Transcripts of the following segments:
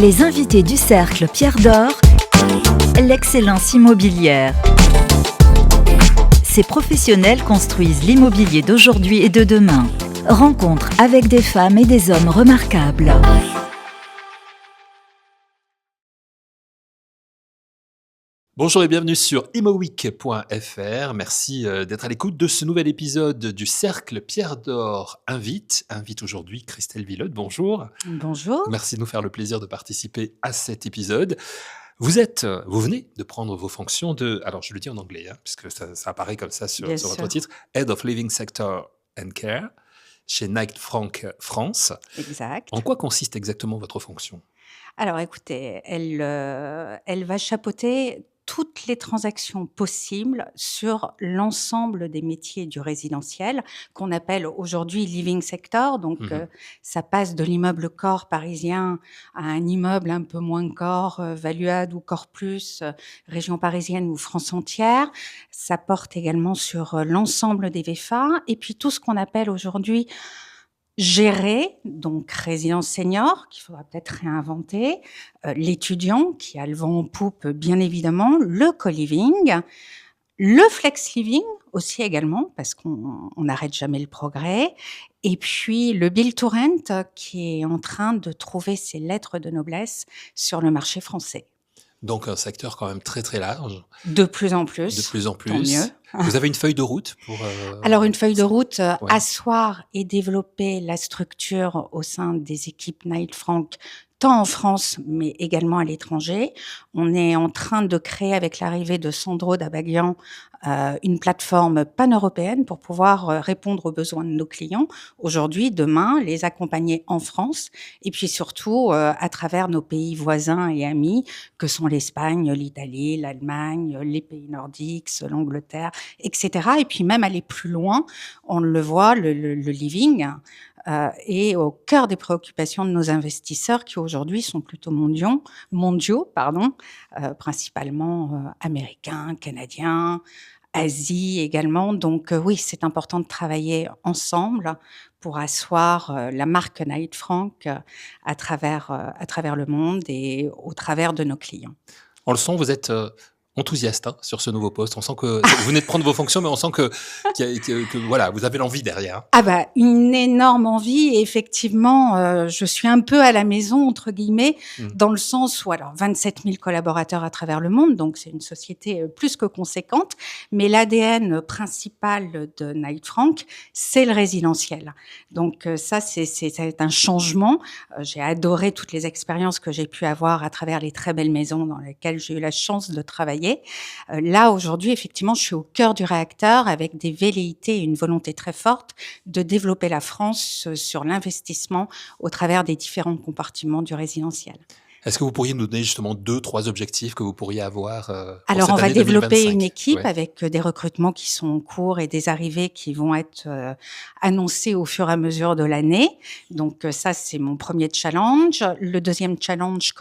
Les invités du Cercle Pierre d'Or, l'excellence immobilière. Ces professionnels construisent l'immobilier d'aujourd'hui et de demain. Rencontre avec des femmes et des hommes remarquables. Bonjour et bienvenue sur immoweek.fr. Merci d'être à l'écoute de ce nouvel épisode du Cercle Pierre d'Or invite aujourd'hui Christelle Villeut. Bonjour. Bonjour. Merci de nous faire le plaisir de participer à cet épisode. Vous venez de prendre vos fonctions alors je le dis en anglais, puisque ça apparaît comme ça sur votre titre, Head of Living Sector and Care chez Knight Frank France. Exact. En quoi consiste exactement votre fonction ? Alors écoutez, elle va chapeauter toutes les transactions possibles sur l'ensemble des métiers du résidentiel qu'on appelle aujourd'hui living sector. Donc ça passe de l'immeuble corps parisien à un immeuble un peu moins corps, Valuade ou Corps Plus, région parisienne ou France entière. Ça porte également sur l'ensemble des VFA et puis tout ce qu'on appelle aujourd'hui gérer, donc résidence senior, qu'il faudra peut-être réinventer, l'étudiant qui a le vent en poupe bien évidemment, le co-living, le flex living aussi également parce qu'on n'arrête jamais le progrès, et puis le build to rent qui est en train de trouver ses lettres de noblesse sur le marché français. Donc un secteur quand même très très large. De plus en plus. De plus en plus. Tant mieux. Vous avez une feuille de route pour... Alors une feuille de route, Ouais. asseoir et développer la structure au sein des équipes Knight Frank, tant en France mais également à l'étranger. On est en train de créer avec l'arrivée de Sandro Dabagian une plateforme pan-européenne pour pouvoir répondre aux besoins de nos clients aujourd'hui, demain, les accompagner en France et puis surtout à travers nos pays voisins et amis que sont l'Espagne, l'Italie, l'Allemagne, les pays nordiques, l'Angleterre, etc. Et puis même aller plus loin, on le voit, le living est au cœur des préoccupations de nos investisseurs qui aujourd'hui sont plutôt mondiaux, principalement américains, canadiens, Asie également. Donc oui, c'est important de travailler ensemble pour asseoir la marque Knight Frank à travers le monde et au travers de nos clients. On le sent, vous êtes enthousiaste sur ce nouveau poste. On sent que vous venez de prendre vos fonctions, mais on sent que voilà, vous avez l'envie derrière. Ah bah une énorme envie. Et effectivement, je suis un peu à la maison entre guillemets, dans le sens où alors 27 000 collaborateurs à travers le monde, donc c'est une société plus que conséquente. Mais l'ADN principal de Knight Frank, c'est le résidentiel. Donc ça c'est un changement. J'ai adoré toutes les expériences que j'ai pu avoir à travers les très belles maisons dans lesquelles j'ai eu la chance de travailler. Là, aujourd'hui, effectivement, je suis au cœur du réacteur avec des velléités et une volonté très forte de développer la France sur l'investissement au travers des différents compartiments du résidentiel. Est-ce que vous pourriez nous donner justement 2-3 objectifs que vous pourriez avoir pour Alors, cette on va année développer 2025? une équipe Ouais. avec des recrutements qui sont en cours et des arrivées qui vont être annoncées au fur et à mesure de l'année. Donc, ça, c'est mon premier challenge. Le deuxième challenge,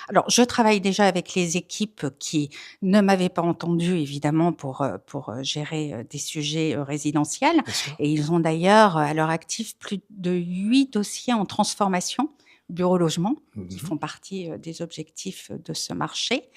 Alors, je travaille déjà avec les équipes qui ne m'avaient pas entendu, évidemment, pour gérer des sujets résidentiels. Bien sûr. Et ils ont d'ailleurs, à leur actif, plus de 8 dossiers en transformation bureau-logement, qui font partie des objectifs de ce marché.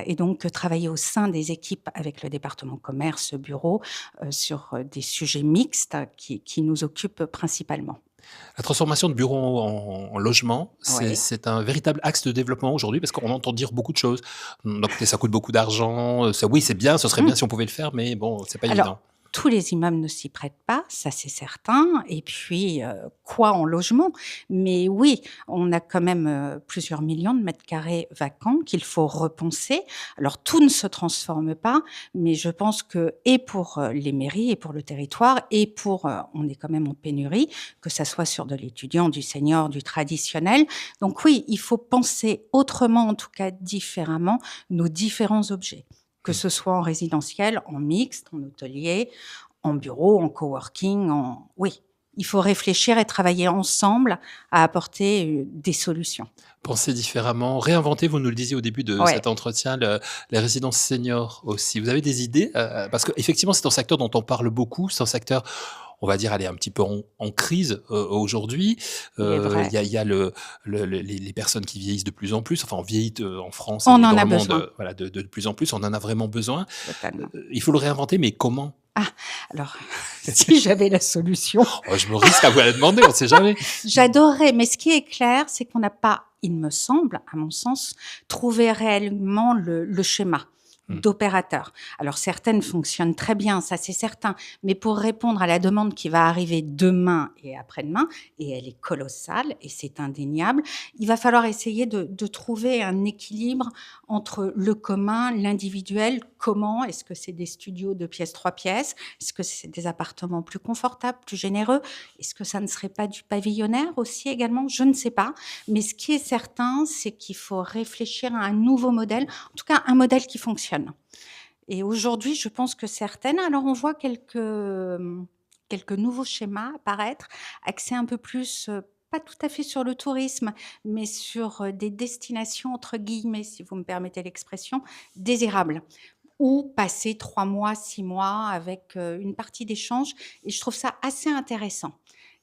Et donc, travailler au sein des équipes avec le département commerce, bureau, sur des sujets mixtes qui nous occupent principalement. La transformation de bureaux en logement, Oui. c'est un véritable axe de développement aujourd'hui parce qu'on entend dire beaucoup de choses. Donc, ça coûte beaucoup d'argent. Oui, c'est bien, ce serait bien si on pouvait le faire, mais bon, c'est pas évident. Alors, tous les immeubles ne s'y prêtent pas, ça c'est certain. Et puis, quoi en logement? Mais oui, on a quand même plusieurs millions de mètres carrés vacants qu'il faut repenser. Alors, tout ne se transforme pas, mais je pense que, et pour les mairies, et pour le territoire, et pour, on est quand même en pénurie, que ça soit sur de l'étudiant, du senior, du traditionnel. Donc oui, il faut penser autrement, en tout cas différemment, nos différents objets. Que ce soit en résidentiel, en mixte, en hôtelier, en bureau, en coworking, oui, il faut réfléchir et travailler ensemble à apporter des solutions. Penser différemment, réinventer, vous nous le disiez au début de Ouais. cet entretien, les résidences seniors aussi. Vous avez des idées? Parce qu'effectivement, c'est un secteur dont on parle beaucoup. C'est un secteur, on va dire, elle est un petit peu en crise aujourd'hui. Il est vrai. Il y a les personnes qui vieillissent de plus en plus. Enfin, on vieillit en France On et en dans a le monde, besoin, voilà, de plus en plus. On en a vraiment besoin. totalement. Il faut le réinventer, mais comment? Ah, alors, si j'avais la solution, Oh, je me risque à vous la demander, on ne sait jamais. j'adorerais, mais ce qui est clair, c'est qu'on n'a pas, il me semble, à mon sens, trouvé réellement le schéma d'opérateur. Alors, certaines fonctionnent très bien, ça c'est certain, mais pour répondre à la demande qui va arriver demain et après-demain, et elle est colossale et c'est indéniable, il va falloir essayer de trouver un équilibre entre le commun, l'individuel. Comment? Est-ce que c'est des studios 2 pièces, 3 pièces? Est-ce que c'est des appartements plus confortables, plus généreux? Est-ce que ça ne serait pas du pavillonnaire aussi également? Je ne sais pas. Mais ce qui est certain, c'est qu'il faut réfléchir à un nouveau modèle, en tout cas un modèle qui fonctionne. Et aujourd'hui, je pense que certaines, alors on voit quelques nouveaux schémas apparaître, axés un peu plus, pas tout à fait sur le tourisme, mais sur des destinations, entre guillemets, si vous me permettez l'expression, désirables. Ou passer 3 mois, 6 mois avec une partie d'échange. Et je trouve ça assez intéressant.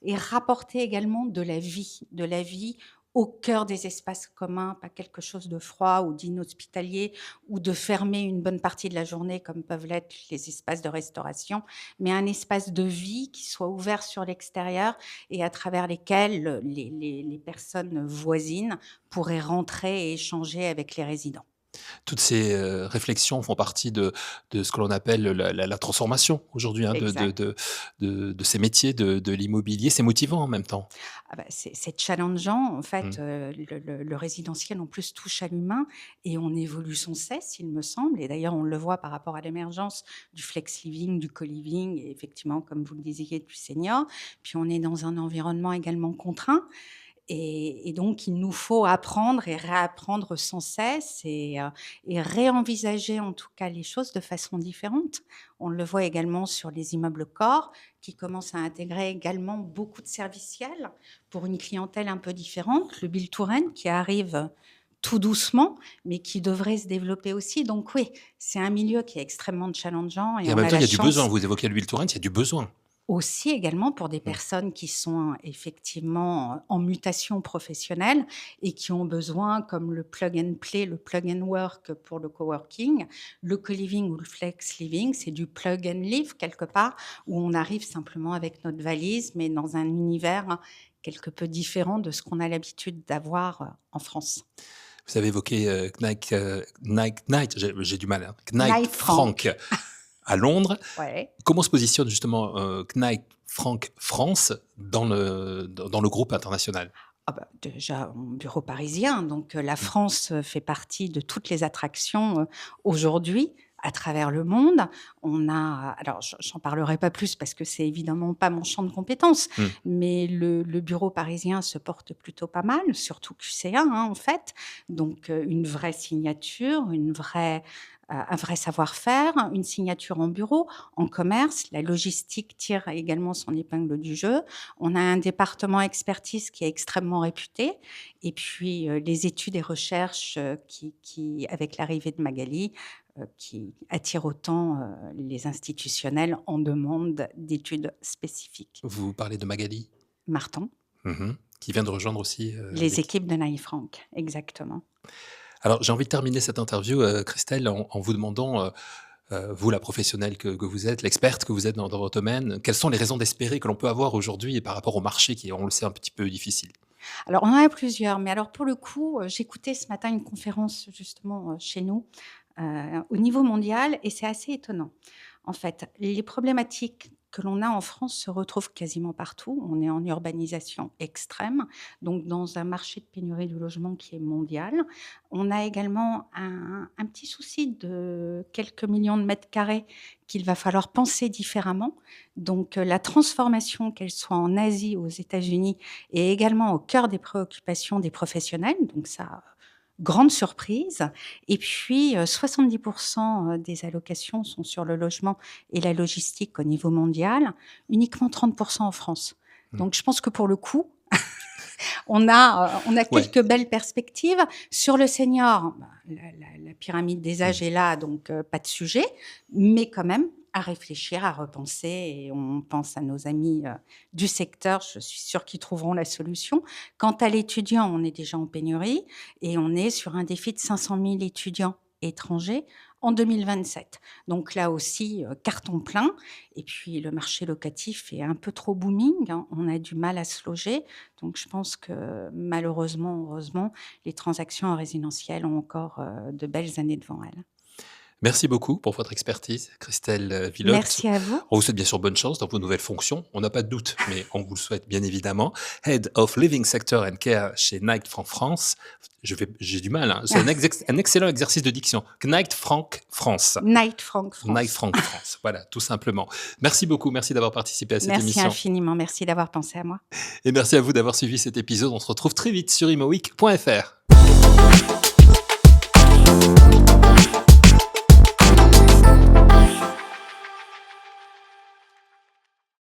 Et rapporter également de la vie au cœur des espaces communs, pas quelque chose de froid ou d'inhospitalier ou de fermer une bonne partie de la journée comme peuvent l'être les espaces de restauration, mais un espace de vie qui soit ouvert sur l'extérieur et à travers lesquels les personnes voisines pourraient rentrer et échanger avec les résidents. Toutes ces réflexions font partie de ce que l'on appelle la transformation aujourd'hui, hein, Exact. de ces métiers de l'immobilier. C'est motivant en même temps. Ah bah, c'est challengeant. En fait, Mmh. le résidentiel, en plus, touche à l'humain et on évolue sans cesse, il me semble. Et d'ailleurs, on le voit par rapport à l'émergence du flex living, du co-living et effectivement, comme vous le disiez, du senior. Puis on est dans un environnement également contraint. Et donc, il nous faut apprendre et réapprendre sans cesse et réenvisager en tout cas les choses de façon différente. On le voit également sur les immeubles corps qui commencent à intégrer également beaucoup de serviciels pour une clientèle un peu différente. Le Build to Rent qui arrive tout doucement, mais qui devrait se développer aussi. Donc oui, c'est un milieu qui est extrêmement challengeant et Et en on même a temps, il la y a du besoin. chance Vous évoquez le Will to Rent, il y a du besoin. aussi également pour des Mmh. personnes qui sont effectivement en mutation professionnelle et qui ont besoin, comme le plug and play, le plug and work pour le coworking, le co-living ou le flex living, c'est du plug and live quelque part, où on arrive simplement avec notre valise, mais dans un univers quelque peu différent de ce qu'on a l'habitude d'avoir en France. Vous avez évoqué Knight, j'ai du mal, hein, Knight Knight Frank. Frank à Londres. Ouais. Comment se positionne justement Knight Frank France dans le groupe international? Ah bah, déjà, en bureau parisien, donc la Mmh. France fait partie de toutes les attractions aujourd'hui à travers le monde. On a, alors j'en parlerai pas plus parce que c'est évidemment pas mon champ de compétences, Mmh. mais le bureau parisien se porte plutôt pas mal, surtout QC1 hein, en fait. Donc une vraie signature, un vrai savoir-faire, une signature en bureau, en commerce. La logistique tire également son épingle du jeu. On a un département expertise qui est extrêmement réputé et puis, les études et recherches, qui avec l'arrivée de Magali, qui attirent autant, les institutionnels en demande d'études spécifiques. Vous parlez de Magali, Martin, qui vient de rejoindre aussi les l'équipe. équipes de Naï Frank, exactement. Alors, j'ai envie de terminer cette interview, Christelle, en vous demandant, vous, la professionnelle que vous êtes, l'experte que vous êtes dans votre domaine, quelles sont les raisons d'espérer que l'on peut avoir aujourd'hui par rapport au marché qui est, on le sait, un petit peu difficile? Alors on en a plusieurs, mais alors pour le coup, j'écoutais ce matin une conférence justement, chez nous, au niveau mondial et c'est assez étonnant. En fait, les problématiques que l'on a en France se retrouvent quasiment partout. On est en urbanisation extrême, donc dans un marché de pénurie du logement qui est mondial. On a également un petit souci de quelques millions de mètres carrés qu'il va falloir penser différemment. Donc, la transformation, qu'elle soit en Asie ou aux États-Unis, est également au cœur des préoccupations des professionnels. Donc ça, grande surprise. Et puis, 70 des allocations sont sur le logement et la logistique au niveau mondial, uniquement 30 en France. Mmh. Donc je pense que pour le coup, on a Ouais. quelques belles perspectives. Sur le senior, bah, la pyramide des âges Mmh. est là, donc pas de sujet. Mais quand même, à réfléchir, à repenser et on pense à nos amis du secteur. Je suis sûre qu'ils trouveront la solution. Quant à l'étudiant, on est déjà en pénurie et on est sur un défi de 500 000 étudiants étrangers en 2027. Donc là aussi, carton plein. Et puis le marché locatif est un peu trop booming, hein. On a du mal à se loger. Donc je pense que malheureusement, heureusement, les transactions en résidentiel ont encore de belles années devant elles. Merci beaucoup pour votre expertise, Christelle Villotte. Merci à vous. On vous souhaite bien sûr bonne chance dans vos nouvelles fonctions. On n'a pas de doute, mais on vous le souhaite bien évidemment. Head of Living Sector and Care chez Knight Frank France. J'ai du mal, hein. C'est un excellent exercice de diction. Knight Frank France. Knight Frank France. Knight Frank France, voilà, tout simplement. Merci beaucoup, merci d'avoir participé à cette émission. Merci infiniment, merci d'avoir pensé à moi. Et merci à vous d'avoir suivi cet épisode. On se retrouve très vite sur imoweek.fr.